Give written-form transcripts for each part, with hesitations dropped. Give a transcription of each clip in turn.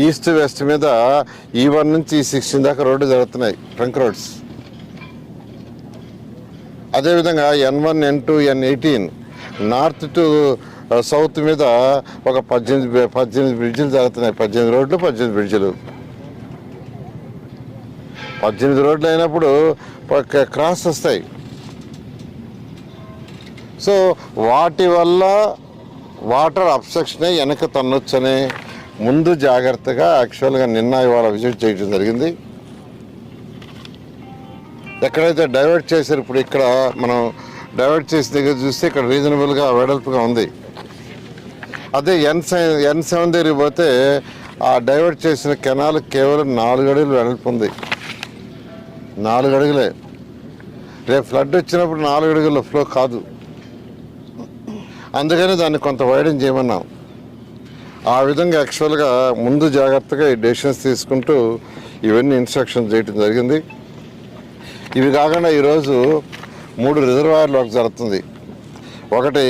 East west మీద E1 నుంచి E16 దాకా రోడ్డు జరుగుతున్నాయి, ట్రంక్ రోడ్స్. అదేవిధంగా N1, N2, N18 north to south మీద ఒక 18 బ్రిడ్జిలు జరుగుతున్నాయి. 18 రోడ్లు, 18 బ్రిడ్జిలు. 18 రోడ్లు అయినప్పుడు క్రాస్ వస్తాయి. సో వాటి వల్ల వాటర్ అబ్స్ట్రక్షన్ వెనక తన్నొచ్చనే ముందు జాగ్రత్తగా యాక్చువల్గా నిన్న ఇవాళ విజిట్ చేయడం జరిగింది. ఎక్కడైతే డైవర్ట్ చేశారు, ఇప్పుడు ఇక్కడ మనం డైవర్ట్ చేసిన దగ్గర చూస్తే ఇక్కడ రీజనబుల్గా వెడల్పుగా ఉంది. అదే N7 దగ్గరికి పోతే ఆ డైవర్ట్ చేసిన కెనాల్ కేవలం 4 అడుగులు వెడల్పు ఉంది. 4 అడుగులే. రేపు ఫ్లడ్ వచ్చినప్పుడు 4 అడుగుల ఫ్లో కాదు. అందుకని దాన్ని కొంత వైడెన్ చేయమన్నాం. ఆ విధంగా యాక్చువల్గా ముందు జాగ్రత్తగా ఈ డెసిషన్స్ తీసుకుంటూ ఇవన్నీ ఇన్స్ట్రక్షన్ చేయడం జరిగింది. ఇవి కాకుండా ఈరోజు 3 రిజర్వాయర్లు వర్క్ జరుగుతుంది. ఒకటి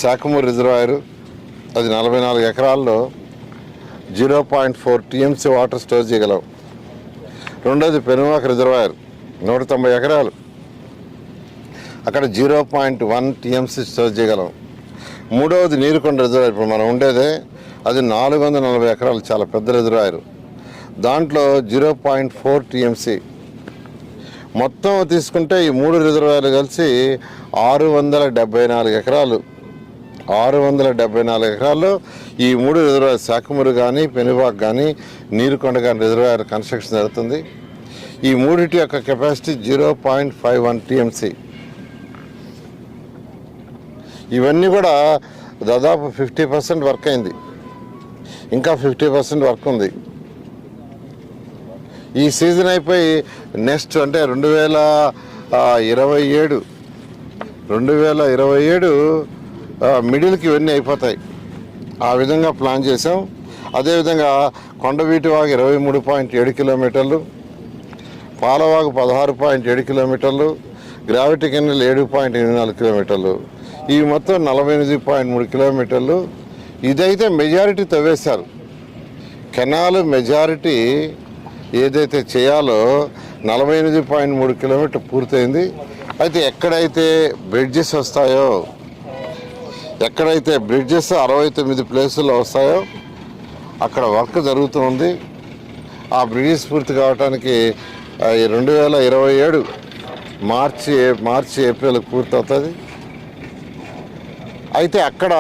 శాఖమూరు రిజర్వాయరు, అది 44 ఎకరాల్లో 0.4 TMC వాటర్ స్టోర్ చేయగలం. రెండోది పెనుమాక రిజర్వాయర్ 190 ఎకరాలు, అక్కడ 0.1 TMC స్టోర్ చేయగలం. మూడవది నీరుకొండ రిజర్వాయర్, ఇప్పుడు మనం ఉండేదే అది 440 ఎకరాలు, చాలా పెద్ద రిజర్వాయర్. దాంట్లో 0.4 TMC. మొత్తం తీసుకుంటే ఈ 3 రిజర్వాయర్లు కలిసి 674 ఎకరాలు. 674 ఎకరాల్లో ఈ 3 రిజర్వాయర్ శాఖమూరు కానీ, పెనుబాక్ కానీ, నీరుకొండ కానీ రిజర్వాయర్ కన్స్ట్రక్షన్ జరుగుతుంది. ఈ మూడింటి యొక్క కెపాసిటీ 0.51 TMC. ఇవన్నీ కూడా దాదాపు 50% వర్క్ అయింది, ఇంకా 50% వర్క్ ఉంది. ఈ సీజన్ అయిపోయి నెక్స్ట్ అంటే 2027 మిడిల్కి ఇవన్నీ అయిపోతాయి. ఆ విధంగా ప్లాన్ చేసాం. అదేవిధంగా కొండవీటివాగు 23.7 కిలోమీటర్లు, పాలవాగు 16.7 కిలోమీటర్లు, గ్రావిటీ కెనాల్ 7.84 కిలోమీటర్లు, ఇవి మొత్తం 48.3 కిలోమీటర్లు. ఇదైతే మెజారిటీ తవ్వేశారు. కెనాల్ మెజారిటీ ఏదైతే చేయాలో 48.3 కిలోమీటర్ పూర్తయింది. అయితే ఎక్కడైతే బ్రిడ్జెస్ వస్తాయో, ఎక్కడైతే బ్రిడ్జెస్ 69 ప్లేసుల్లో వస్తాయో అక్కడ వర్క్ జరుగుతుంది. ఆ బ్రిడ్జెస్ పూర్తి కావడానికి 2027 మార్చి ఏప్రిల్ పూర్తి అవుతుంది. అయితే అక్కడ